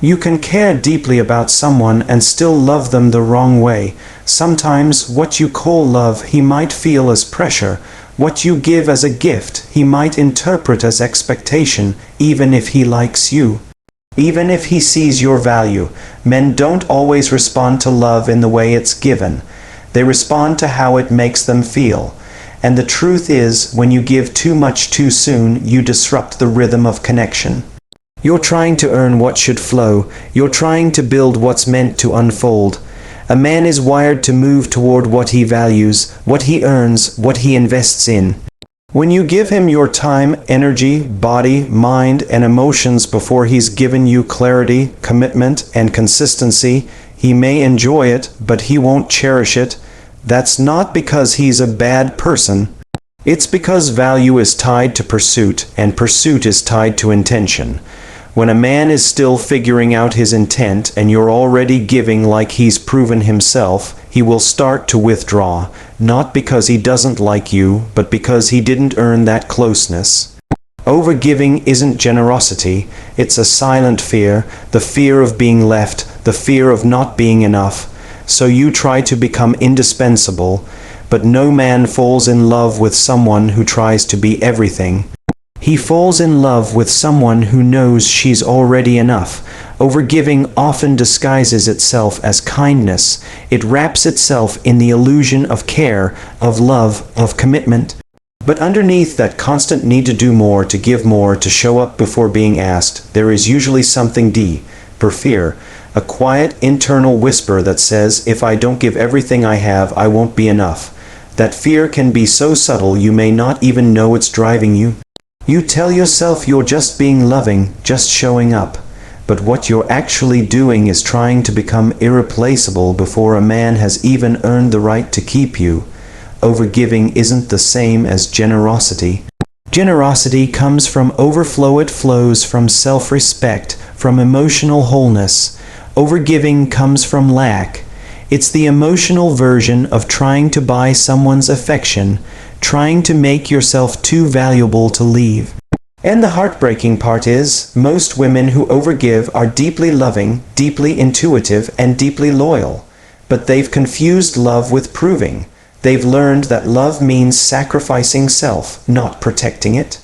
You can care deeply about someone and still love them the wrong way. Sometimes what you call love he might feel as pressure. What you give as a gift he might interpret as expectation, even if he likes you. Even if he sees your value. Men don't always respond to love in the way it's given. They respond to how it makes them feel. And the truth is, when you give too much too soon, you disrupt the rhythm of connection. You're trying to earn what should flow. You're trying to build what's meant to unfold. A man is wired to move toward what he values, what he earns, what he invests in. When you give him your time, energy, body, mind, and emotions before he's given you clarity, commitment, and consistency, he may enjoy it, but he won't cherish it. That's not because he's a bad person. It's because value is tied to pursuit, and pursuit is tied to intention. When a man is still figuring out his intent and you're already giving like he's proven himself, he will start to withdraw, not because he doesn't like you, but because he didn't earn that closeness. Overgiving isn't generosity, it's a silent fear, the fear of being left, the fear of not being enough. So you try to become indispensable, but no man falls in love with someone who tries to be everything. He falls in love with someone who knows she's already enough. Overgiving often disguises itself as kindness. It wraps itself in the illusion of care, of love, of commitment. But underneath that constant need to do more, to give more, to show up before being asked, there is usually something deeper fear, a quiet internal whisper that says, if I don't give everything I have, I won't be enough. That fear can be so subtle you may not even know it's driving you. You tell yourself you're just being loving, just showing up. But what you're actually doing is trying to become irreplaceable before a man has even earned the right to keep you. Overgiving isn't the same as generosity. Generosity comes from overflow. It flows from self-respect, from emotional wholeness. Overgiving comes from lack. It's the emotional version of trying to buy someone's affection, trying to make yourself too valuable to leave. And the heartbreaking part is, most women who overgive are deeply loving, deeply intuitive, and deeply loyal. But they've confused love with proving. They've learned that love means sacrificing self, not protecting it.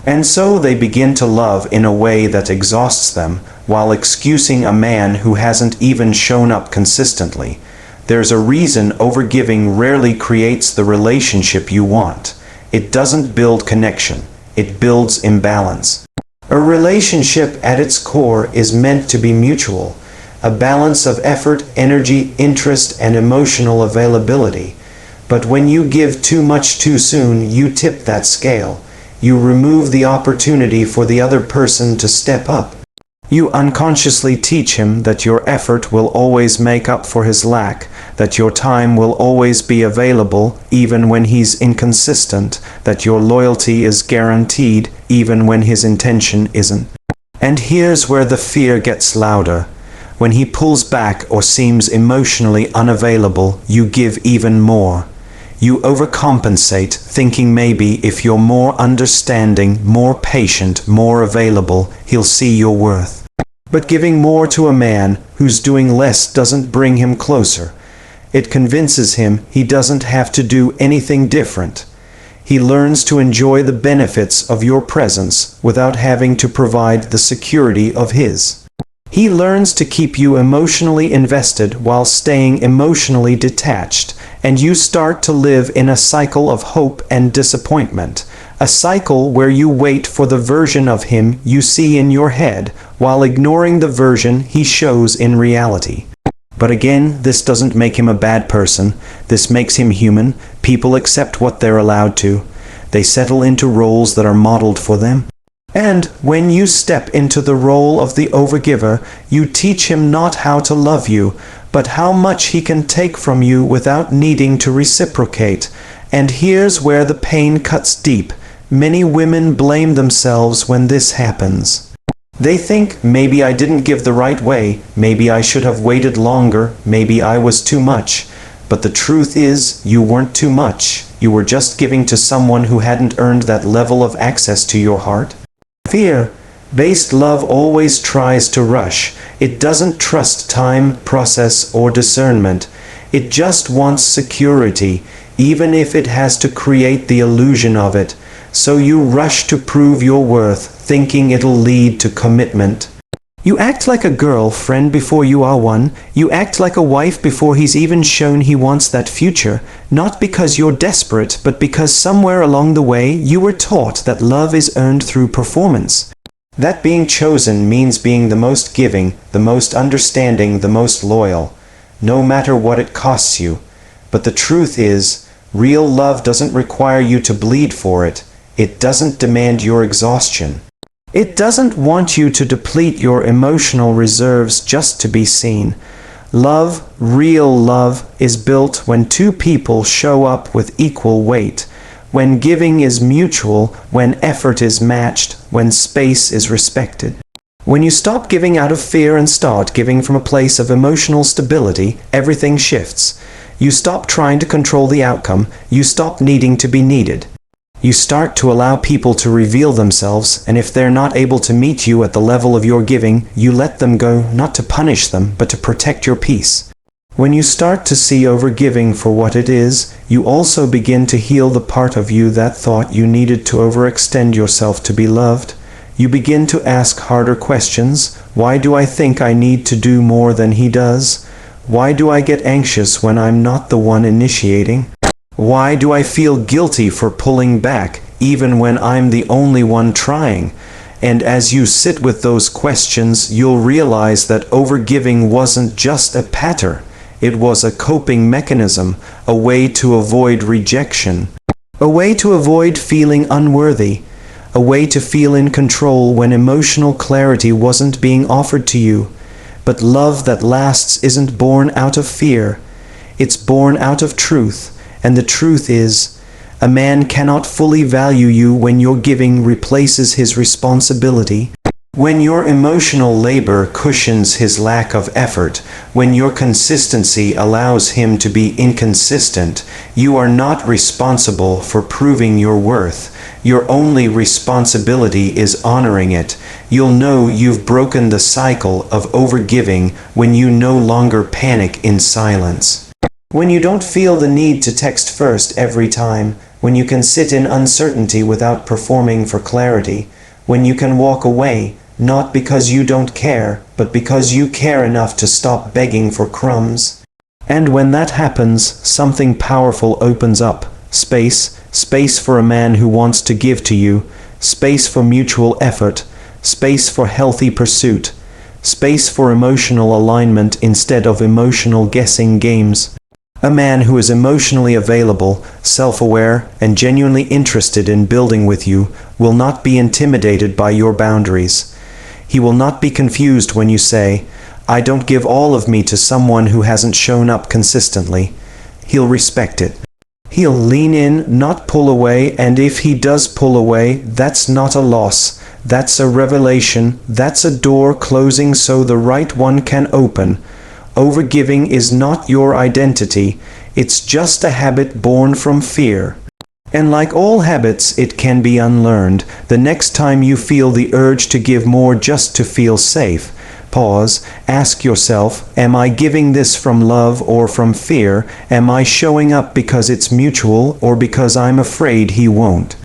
And so they begin to love in a way that exhausts them, while excusing a man who hasn't even shown up consistently. There's a reason overgiving rarely creates the relationship you want. It doesn't build connection. It builds imbalance. A relationship at its core is meant to be mutual, a balance of effort, energy, interest, and emotional availability. But when you give too much too soon, you tip that scale. You remove the opportunity for the other person to step up. You unconsciously teach him that your effort will always make up for his lack, that your time will always be available even when he's inconsistent, that your loyalty is guaranteed even when his intention isn't. And here's where the fear gets louder. When he pulls back or seems emotionally unavailable, you give even more. You overcompensate, thinking maybe if you're more understanding, more patient, more available, he'll see your worth. But giving more to a man who's doing less doesn't bring him closer. It convinces him he doesn't have to do anything different. He learns to enjoy the benefits of your presence without having to provide the security of his. He learns to keep you emotionally invested while staying emotionally detached, and you start to live in a cycle of hope and disappointment, a cycle where you wait for the version of him you see in your head while ignoring the version he shows in reality. But again, this doesn't make him a bad person. This makes him human. People accept what they're allowed to. They settle into roles that are modeled for them. And when you step into the role of the overgiver, you teach him not how to love you, but how much he can take from you without needing to reciprocate. And here's where the pain cuts deep. Many women blame themselves when this happens. They think, maybe I didn't give the right way, maybe I should have waited longer, maybe I was too much. But the truth is, you weren't too much. You were just giving to someone who hadn't earned that level of access to your heart. Fear. Based love always tries to rush. It doesn't trust time, process, or discernment. It just wants security, even if it has to create the illusion of it. So you rush to prove your worth, thinking it'll lead to commitment. You act like a girlfriend before you are one. You act like a wife before he's even shown he wants that future, not because you're desperate, but because somewhere along the way you were taught that love is earned through performance. That being chosen means being the most giving, the most understanding, the most loyal, no matter what it costs you. But the truth is, real love doesn't require you to bleed for it. It doesn't demand your exhaustion. It doesn't want you to deplete your emotional reserves just to be seen. Love, real love, is built when two people show up with equal weight, when giving is mutual, when effort is matched, when space is respected. When you stop giving out of fear and start giving from a place of emotional stability, everything shifts. You stop trying to control the outcome. You stop needing to be needed. You start to allow people to reveal themselves, and if they're not able to meet you at the level of your giving, you let them go, not to punish them, but to protect your peace. When you start to see overgiving for what it is, you also begin to heal the part of you that thought you needed to overextend yourself to be loved. You begin to ask harder questions. Why do I think I need to do more than he does? Why do I get anxious when I'm not the one initiating? Why do I feel guilty for pulling back, even when I'm the only one trying? And as you sit with those questions, you'll realize that overgiving wasn't just a pattern. It was a coping mechanism, a way to avoid rejection, a way to avoid feeling unworthy, a way to feel in control when emotional clarity wasn't being offered to you. But love that lasts isn't born out of fear. It's born out of truth. And the truth is, a man cannot fully value you when your giving replaces his responsibility. When your emotional labor cushions his lack of effort, when your consistency allows him to be inconsistent, you are not responsible for proving your worth. Your only responsibility is honoring it. You'll know you've broken the cycle of overgiving when you no longer panic in silence. When you don't feel the need to text first every time, when you can sit in uncertainty without performing for clarity, when you can walk away, not because you don't care, but because you care enough to stop begging for crumbs. And when that happens, something powerful opens up. Space for a man who wants to give to you, space for mutual effort, space for healthy pursuit, space for emotional alignment instead of emotional guessing games. A man who is emotionally available, self-aware, and genuinely interested in building with you will not be intimidated by your boundaries. He will not be confused when you say, "I don't give all of me to someone who hasn't shown up consistently." He'll respect it. He'll lean in, not pull away, and if he does pull away, that's not a loss. That's a revelation. That's a door closing so the right one can open. Overgiving is not your identity. It's just a habit born from fear. And like all habits, it can be unlearned. The next time you feel the urge to give more just to feel safe, pause, ask yourself, am I giving this from love or from fear? Am I showing up because it's mutual or because I'm afraid he won't?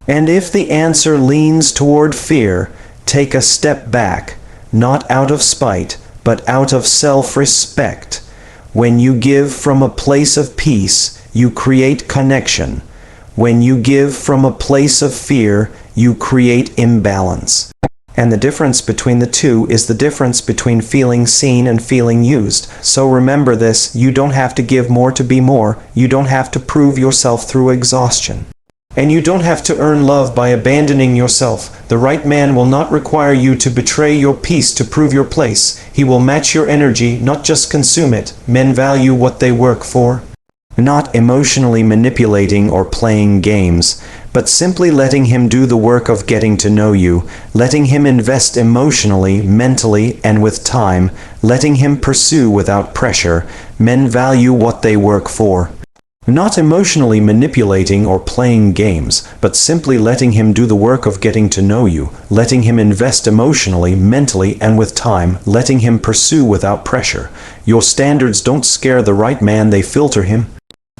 And if the answer leans toward fear, take a step back, not out of spite, but out of self-respect. When you give from a place of peace, you create connection. When you give from a place of fear, you create imbalance. And the difference between the two is the difference between feeling seen and feeling used. So remember this, you don't have to give more to be more. You don't have to prove yourself through exhaustion. And you don't have to earn love by abandoning yourself. The right man will not require you to betray your peace to prove your place. He will match your energy, not just consume it. Men value what they work for. Not emotionally manipulating or playing games, but simply letting him do the work of getting to know you, letting him invest emotionally, mentally, and with time, letting him pursue without pressure. Men value what they work for. Not emotionally manipulating or playing games, but simply letting him do the work of getting to know you, letting him invest emotionally, mentally, and with time, letting him pursue without pressure. Your standards don't scare the right man, they filter him.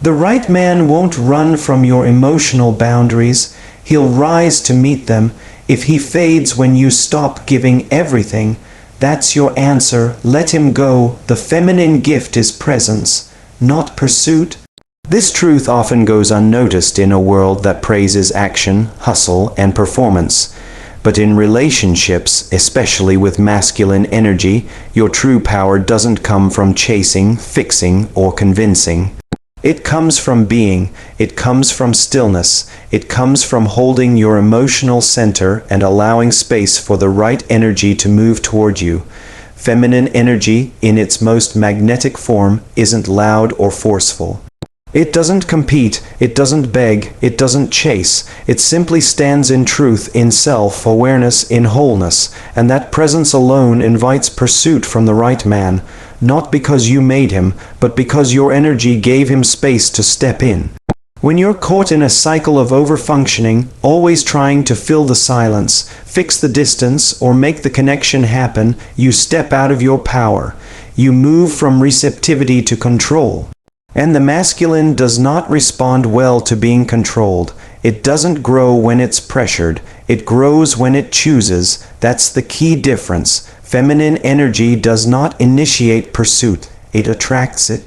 The right man won't run from your emotional boundaries. He'll rise to meet them. If he fades when you stop giving everything, that's your answer. Let him go. The feminine gift is presence, not pursuit. This truth often goes unnoticed in a world that praises action, hustle, and performance. But in relationships, especially with masculine energy, your true power doesn't come from chasing, fixing, or convincing. It comes from being, it comes from stillness, it comes from holding your emotional center and allowing space for the right energy to move toward you. Feminine energy, in its most magnetic form, isn't loud or forceful. It doesn't compete, it doesn't beg, it doesn't chase. It simply stands in truth, in self-awareness, in wholeness, and that presence alone invites pursuit from the right man, not because you made him, but because your energy gave him space to step in. When you're caught in a cycle of overfunctioning, always trying to fill the silence, fix the distance, or make the connection happen, you step out of your power. You move from receptivity to control. And the masculine does not respond well to being controlled. It doesn't grow when it's pressured. It grows when it chooses. That's the key difference. Feminine energy does not initiate pursuit. It attracts it.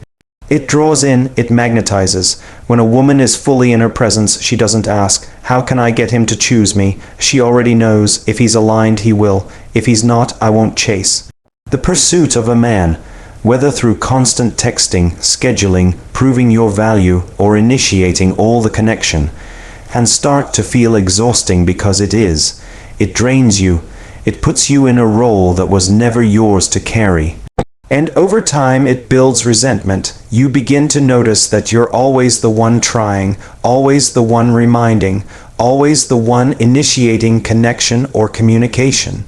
It draws in, it magnetizes. When a woman is fully in her presence, she doesn't ask, "How can I get him to choose me?" She already knows, if he's aligned, he will. If he's not, I won't chase. The pursuit of a man, whether through constant texting, scheduling, proving your value, or initiating all the connection, can start to feel exhausting because it is. It drains you. It puts you in a role that was never yours to carry. And over time it builds resentment. You begin to notice that you're always the one trying, always the one reminding, always the one initiating connection or communication.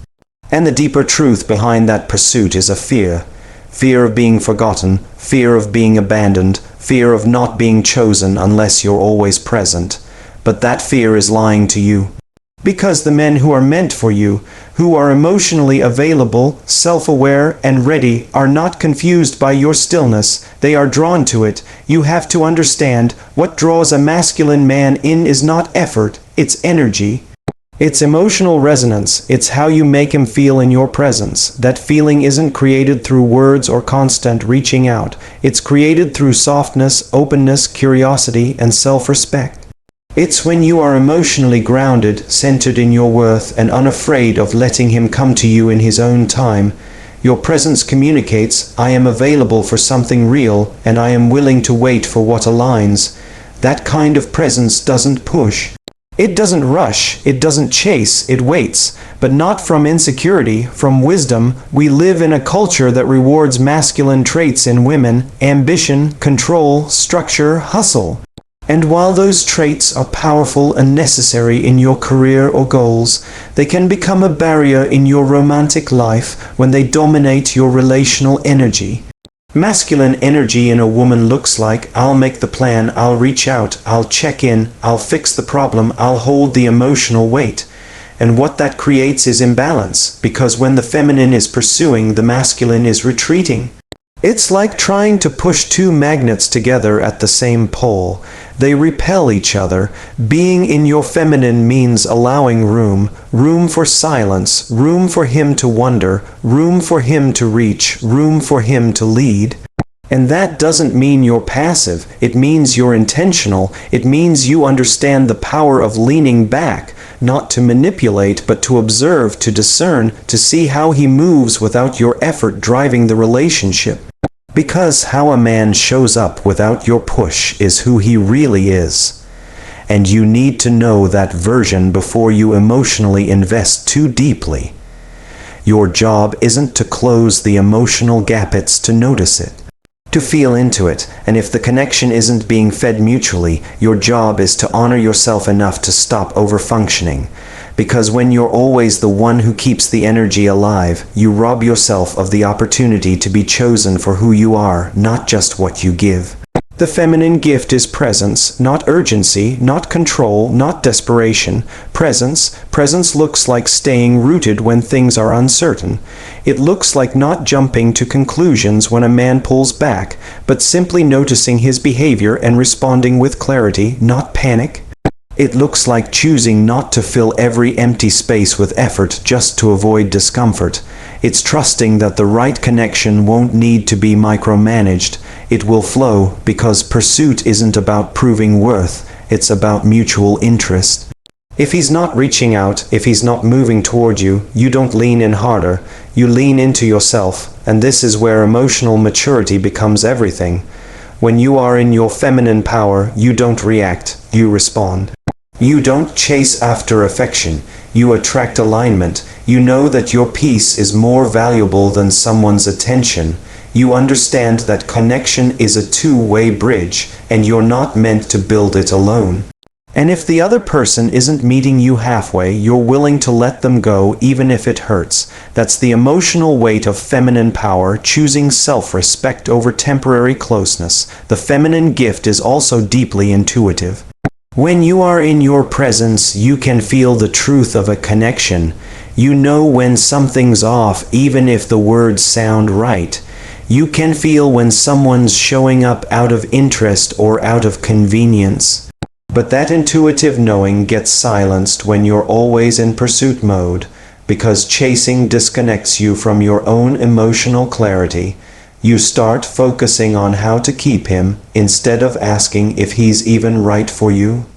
And the deeper truth behind that pursuit is a fear. Fear of being forgotten, fear of being abandoned, fear of not being chosen unless you're always present. But that fear is lying to you. Because the men who are meant for you, who are emotionally available, self-aware, and ready, are not confused by your stillness. They are drawn to it. You have to understand, what draws a masculine man in is not effort, it's energy. It's emotional resonance. It's how you make him feel in your presence. That feeling isn't created through words or constant reaching out. It's created through softness, openness, curiosity, and self-respect. It's when you are emotionally grounded, centered in your worth, and unafraid of letting him come to you in his own time. Your presence communicates, "I am available for something real, and I am willing to wait for what aligns." That kind of presence doesn't push. It doesn't rush, it doesn't chase, it waits. But not from insecurity, from wisdom. We live in a culture that rewards masculine traits in women: ambition, control, structure, hustle. And while those traits are powerful and necessary in your career or goals, they can become a barrier in your romantic life when they dominate your relational energy. Masculine energy in a woman looks like, "I'll make the plan, I'll reach out, I'll check in, I'll fix the problem, I'll hold the emotional weight." And what that creates is imbalance, because when the feminine is pursuing, the masculine is retreating. It's like trying to push two magnets together at the same pole. They repel each other. Being in your feminine means allowing room for silence, room for him to wonder, room for him to reach, room for him to lead. And that doesn't mean you're passive. It means you're intentional. It means you understand the power of leaning back, not to manipulate, but to observe, to discern, to see how he moves without your effort driving the relationship. Because how a man shows up without your push is who he really is. And you need to know that version before you emotionally invest too deeply. Your job isn't to close the emotional gap, it's to notice it, to feel into it. And if the connection isn't being fed mutually, your job is to honor yourself enough to stop overfunctioning. Because when you're always the one who keeps the energy alive, you rob yourself of the opportunity to be chosen for who you are, not just what you give. The feminine gift is presence, not urgency, not control, not desperation. Presence looks like staying rooted when things are uncertain. It looks like not jumping to conclusions when a man pulls back, but simply noticing his behavior and responding with clarity, not panic. It looks like choosing not to fill every empty space with effort just to avoid discomfort. It's trusting that the right connection won't need to be micromanaged. It will flow because pursuit isn't about proving worth, it's about mutual interest. If he's not reaching out, if he's not moving toward you, you don't lean in harder, you lean into yourself, and this is where emotional maturity becomes everything. When you are in your feminine power, you don't react, you respond. You don't chase after affection, you attract alignment. You know that your peace is more valuable than someone's attention. You understand that connection is a two-way bridge, and you're not meant to build it alone. And if the other person isn't meeting you halfway, you're willing to let them go even if it hurts. That's the emotional weight of feminine power, choosing self-respect over temporary closeness. The feminine gift is also deeply intuitive. When you are in your presence, you can feel the truth of a connection. You know when something's off, even if the words sound right. You can feel when someone's showing up out of interest or out of convenience. But that intuitive knowing gets silenced when you're always in pursuit mode, because chasing disconnects you from your own emotional clarity. You start focusing on how to keep him, instead of asking if he's even right for you.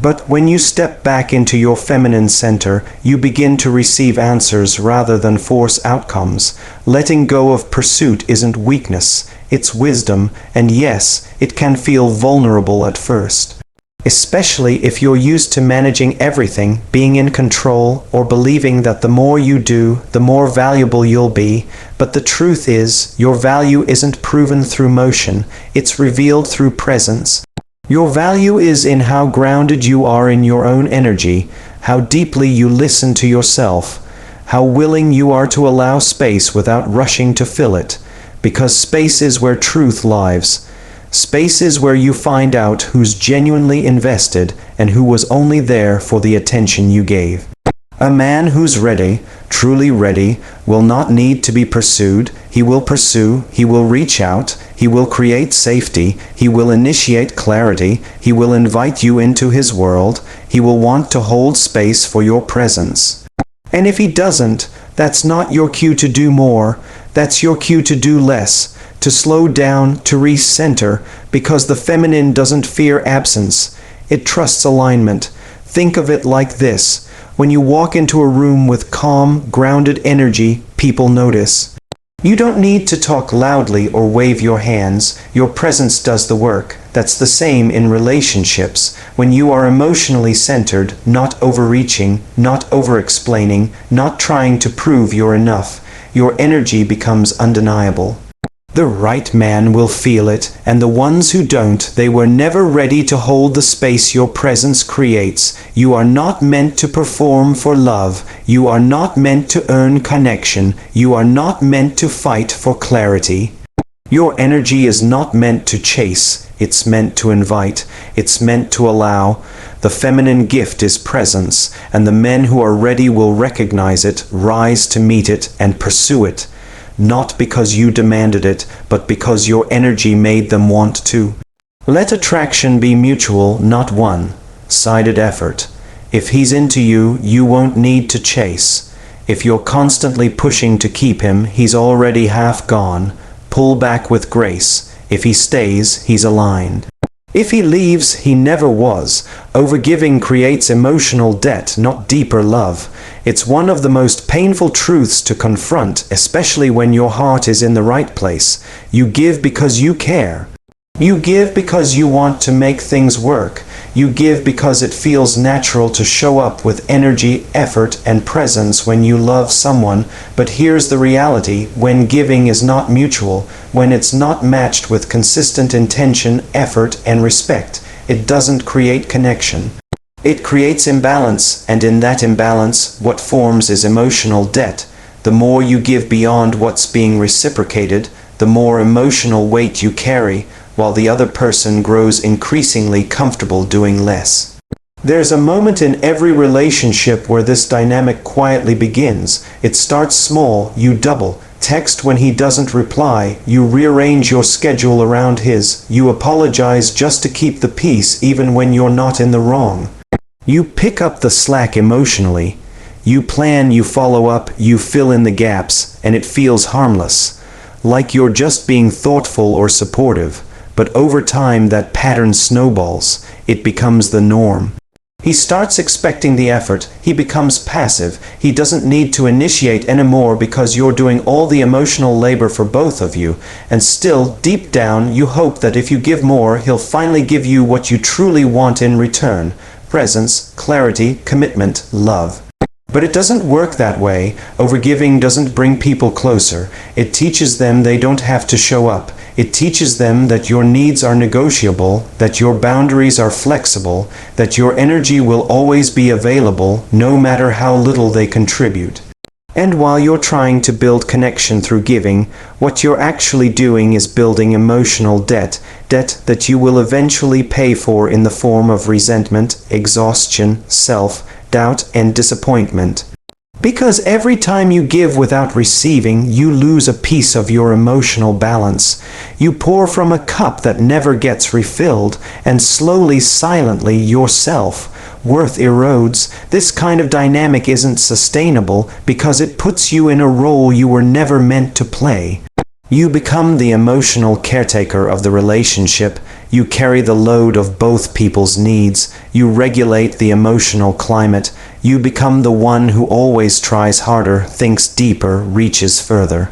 But when you step back into your feminine center, you begin to receive answers rather than force outcomes. Letting go of pursuit isn't weakness, it's wisdom, and yes, it can feel vulnerable at first. Especially if you're used to managing everything, being in control, or believing that the more you do, the more valuable you'll be. But the truth is, your value isn't proven through motion, it's revealed through presence. Your value is in how grounded you are in your own energy, how deeply you listen to yourself, how willing you are to allow space without rushing to fill it, because space is where truth lives. Space is where you find out who's genuinely invested and who was only there for the attention you gave. A man who's ready, truly ready, will not need to be pursued. He will pursue, he will reach out, he will create safety, he will initiate clarity, he will invite you into his world, he will want to hold space for your presence. And if he doesn't, that's not your cue to do more, that's your cue to do less. To slow down, to recenter, because the feminine doesn't fear absence. It trusts alignment. Think of it like this. When you walk into a room with calm, grounded energy, people notice. You don't need to talk loudly or wave your hands. Your presence does the work. That's the same in relationships. When you are emotionally centered, not overreaching, not over-explaining, not trying to prove you're enough, your energy becomes undeniable. The right man will feel it, and the ones who don't, they were never ready to hold the space your presence creates. You are not meant to perform for love. You are not meant to earn connection. You are not meant to fight for clarity. Your energy is not meant to chase. It's meant to invite. It's meant to allow. The feminine gift is presence, and the men who are ready will recognize it, rise to meet it, and pursue it. Not because you demanded it, but because your energy made them want to. Let attraction be mutual, not one-sided effort. If he's into you, you won't need to chase. If you're constantly pushing to keep him, he's already half gone. Pull back with grace. If he stays, he's aligned. If he leaves, he never was. Overgiving creates emotional debt, not deeper love. It's one of the most painful truths to confront, especially when your heart is in the right place. You give because you care. You give because you want to make things work. You give because it feels natural to show up with energy, effort, and presence when you love someone. But here's the reality: when giving is not mutual, when it's not matched with consistent intention, effort, and respect, it doesn't create connection. It creates imbalance, and in that imbalance, what forms is emotional debt. The more you give beyond what's being reciprocated, the more emotional weight you carry. while the other person grows increasingly comfortable doing less. There's a moment in every relationship where this dynamic quietly begins. It starts small, you double text when he doesn't reply, you rearrange your schedule around his, you apologize just to keep the peace even when you're not in the wrong. You pick up the slack emotionally. You plan, you follow up, you fill in the gaps, and it feels harmless, like you're just being thoughtful or supportive. But over time that pattern snowballs. It becomes the norm. He starts expecting the effort, he becomes passive, he doesn't need to initiate anymore because you're doing all the emotional labor for both of you, and still, deep down, you hope that if you give more, he'll finally give you what you truly want in return: presence, clarity, commitment, love. But it doesn't work that way. Overgiving doesn't bring people closer. It teaches them they don't have to show up. It teaches them that your needs are negotiable, that your boundaries are flexible, that your energy will always be available, no matter how little they contribute. And while you're trying to build connection through giving, what you're actually doing is building emotional debt that you will eventually pay for in the form of resentment, exhaustion, self-doubt, and disappointment. Because every time you give without receiving, you lose a piece of your emotional balance. You pour from a cup that never gets refilled, and slowly, silently, your self-worth erodes. This kind of dynamic isn't sustainable because it puts you in a role you were never meant to play. You become the emotional caretaker of the relationship. You carry the load of both people's needs. You regulate the emotional climate. You become the one who always tries harder, thinks deeper, reaches further.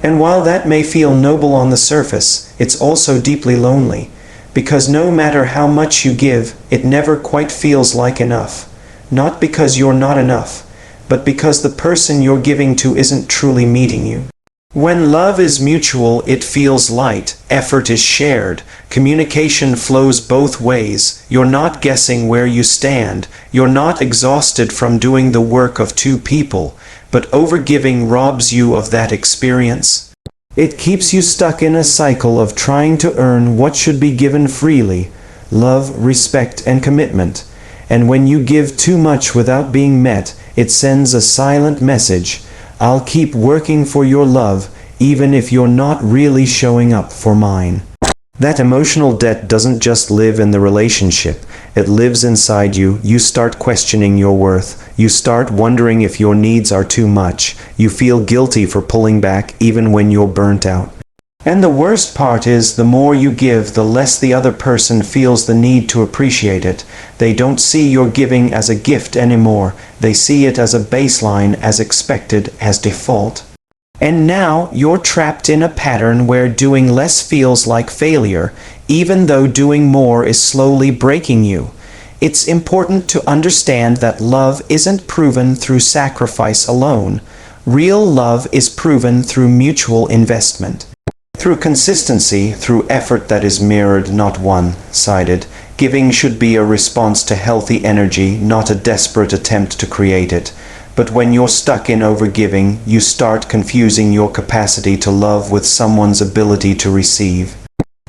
And while that may feel noble on the surface, it's also deeply lonely. Because no matter how much you give, it never quite feels like enough. Not because you're not enough, but because the person you're giving to isn't truly meeting you. When love is mutual, it feels light, effort is shared, communication flows both ways, you're not guessing where you stand, you're not exhausted from doing the work of two people, but overgiving robs you of that experience. It keeps you stuck in a cycle of trying to earn what should be given freely: love, respect, and commitment. And when you give too much without being met, it sends a silent message: I'll keep working for your love, even if you're not really showing up for mine. That emotional debt doesn't just live in the relationship, it lives inside you. You start questioning your worth. You start wondering if your needs are too much. You feel guilty for pulling back even when you're burnt out. And the worst part is, the more you give, the less the other person feels the need to appreciate it. They don't see your giving as a gift anymore. They see it as a baseline, as expected, as default. And now you're trapped in a pattern where doing less feels like failure, even though doing more is slowly breaking you. It's important to understand that love isn't proven through sacrifice alone. Real love is proven through mutual investment. Through consistency, through effort that is mirrored, not one-sided. Giving should be a response to healthy energy, not a desperate attempt to create it. But when you're stuck in overgiving, you start confusing your capacity to love with someone's ability to receive.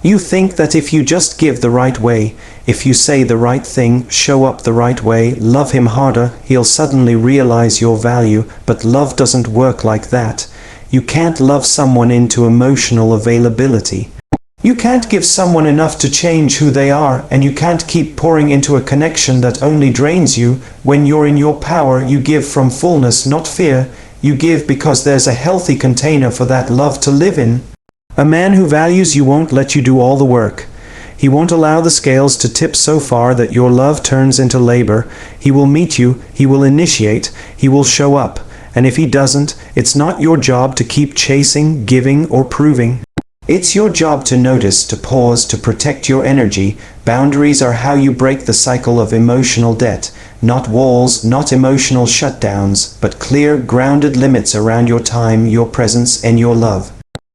You think that if you just give the right way, if you say the right thing, show up the right way, love him harder, he'll suddenly realize your value. But love doesn't work like that. You can't love someone into emotional availability. You can't give someone enough to change who they are, and you can't keep pouring into a connection that only drains you. When you're in your power, you give from fullness, not fear. You give because there's a healthy container for that love to live in. A man who values you won't let you do all the work. He won't allow the scales to tip so far that your love turns into labor. He will meet you, he will initiate, he will show up. And if he doesn't, it's not your job to keep chasing, giving, or proving. It's your job to notice, to pause, to protect your energy. Boundaries are how you break the cycle of emotional debt. Not walls, not emotional shutdowns, but clear, grounded limits around your time, your presence, and your love.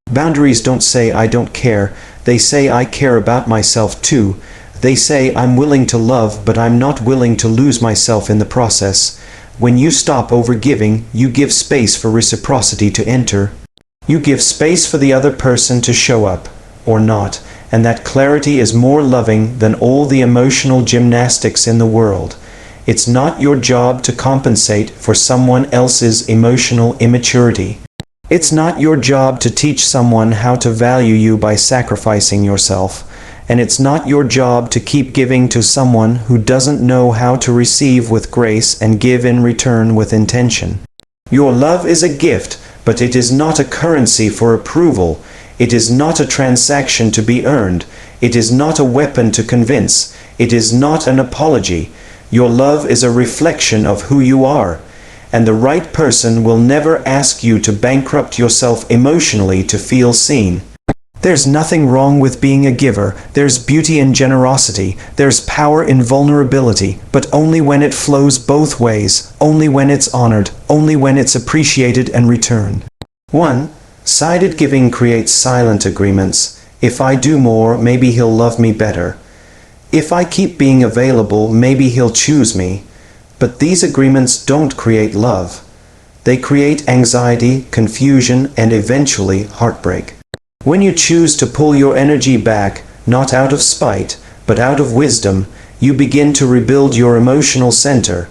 Boundaries don't say I don't care. They say I care about myself too. They say I'm willing to love, but I'm not willing to lose myself in the process. When you stop overgiving, you give space for reciprocity to enter. You give space for the other person to show up, or not, and that clarity is more loving than all the emotional gymnastics in the world. It's not your job to compensate for someone else's emotional immaturity. It's not your job to teach someone how to value you by sacrificing yourself. And it's not your job to keep giving to someone who doesn't know how to receive with grace and give in return with intention. Your love is a gift, but it is not a currency for approval. It is not a transaction to be earned. It is not a weapon to convince. It is not an apology. Your love is a reflection of who you are. And the right person will never ask you to bankrupt yourself emotionally to feel seen. There's nothing wrong with being a giver. There's beauty in generosity. There's power in vulnerability, but only when it flows both ways, only when it's honored, only when it's appreciated and returned. 1. Sided giving creates silent agreements. If I do more, maybe he'll love me better. If I keep being available, maybe he'll choose me. But these agreements don't create love. They create anxiety, confusion, and eventually heartbreak. When you choose to pull your energy back, not out of spite, but out of wisdom, you begin to rebuild your emotional center.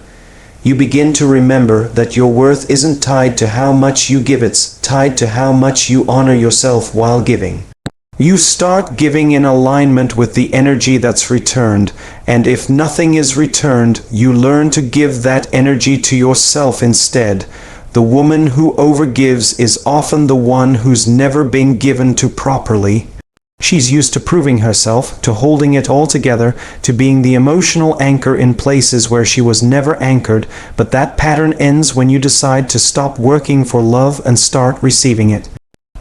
You begin to remember that your worth isn't tied to how much you give, it's tied to how much you honor yourself while giving. You start giving in alignment with the energy that's returned, and if nothing is returned, you learn to give that energy to yourself instead. The woman who overgives is often the one who's never been given to properly. She's used to proving herself, to holding it all together, to being the emotional anchor in places where she was never anchored, but that pattern ends when you decide to stop working for love and start receiving it.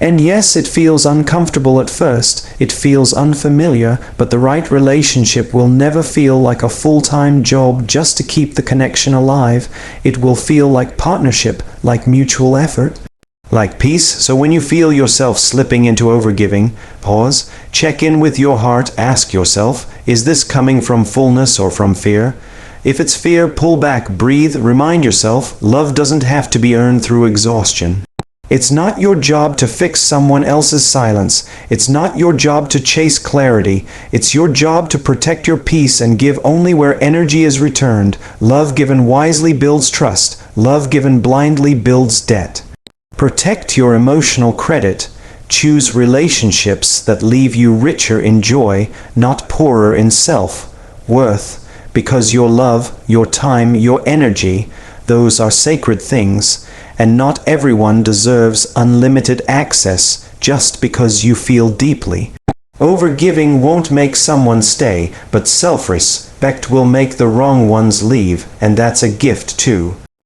And yes, it feels uncomfortable at first, it feels unfamiliar, but the right relationship will never feel like a full-time job just to keep the connection alive. It will feel like partnership, like mutual effort, like peace. So when you feel yourself slipping into overgiving, pause, check in with your heart, ask yourself, is this coming from fullness or from fear? If it's fear, pull back, breathe, remind yourself, love doesn't have to be earned through exhaustion. It's not your job to fix someone else's silence. It's not your job to chase clarity. It's your job to protect your peace and give only where energy is returned. Love given wisely builds trust. Love given blindly builds debt. Protect your emotional credit. Choose relationships that leave you richer in joy, not poorer in self-worth. Because your love, your time, your energy, those are sacred things. And not everyone deserves unlimited access just because you feel deeply. Overgiving won't make someone stay, but self-respect will make the wrong ones leave, and that's a gift too.